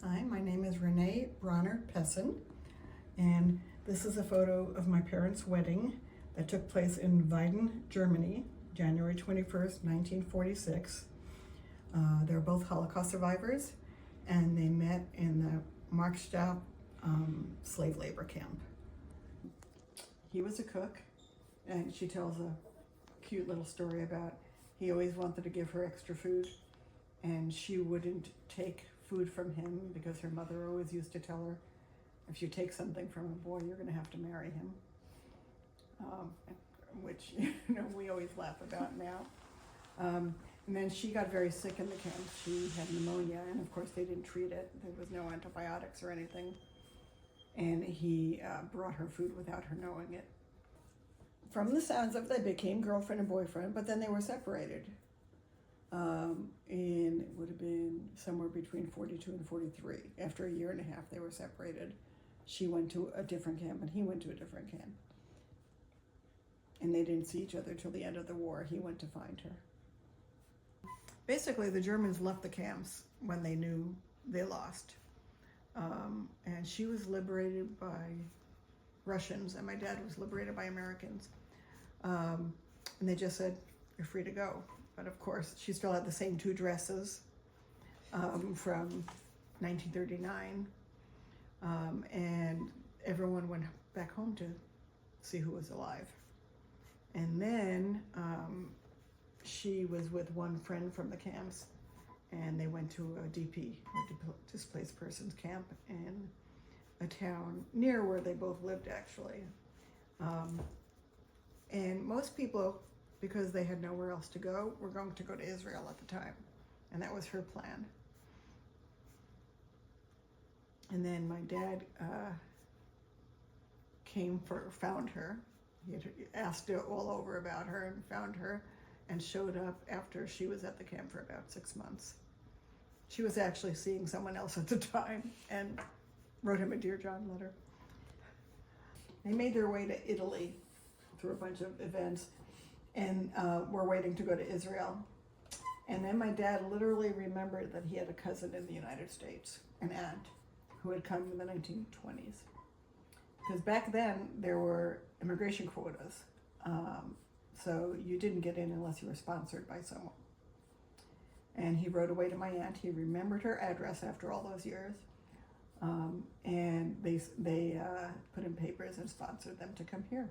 Hi, my name is Renee Bronner Pessin, and this is a photo of my parents' wedding that took place in Weiden, Germany, January 21st, 1946. They're both Holocaust survivors, and they met in the Markstadt slave labor camp. He was a cook, and she tells a cute little story about he always wanted to give her extra food, and she wouldn't take food from him because her mother always used to tell her, if you take something from a boy, you're going to have to marry him, which we always laugh about now. And then she got very sick in the camp. She had pneumonia, and of course they didn't treat it. There was no antibiotics or anything. And he brought her food without her knowing it. From the sounds of it, they became girlfriend and boyfriend, but then they were separated. And it would have been somewhere between 42 and 43. After a year and a half, they were separated. She went to a different camp, and he went to a different camp. And they didn't see each other till the end of the war. He went to find her. Basically, the Germans left the camps when they knew they lost. And she was liberated by Russians, and my dad was liberated by Americans. And they just said, you're free to go. But of course, she still had the same two dresses from 1939. And everyone went back home to see who was alive. And then she was with one friend from the camps, and they went to a DP, or displaced persons camp, in a town near where they both lived, actually. And most people, because they had nowhere else to go, were going to go to Israel at the time, and that was her plan. And then my dad found her. He had asked all over about her and found her, and showed up after she was at the camp for about 6 months. She was actually seeing someone else at the time, and wrote him a Dear John letter. They made their way to Italy through a bunch of events, and were waiting to go to Israel. And then my dad literally remembered that he had a cousin in the United States, an aunt, who had come in the 1920s. Because back then, there were immigration quotas. So you didn't get in unless you were sponsored by someone. And he wrote away to my aunt. He remembered her address after all those years. And they put in papers and sponsored them to come here.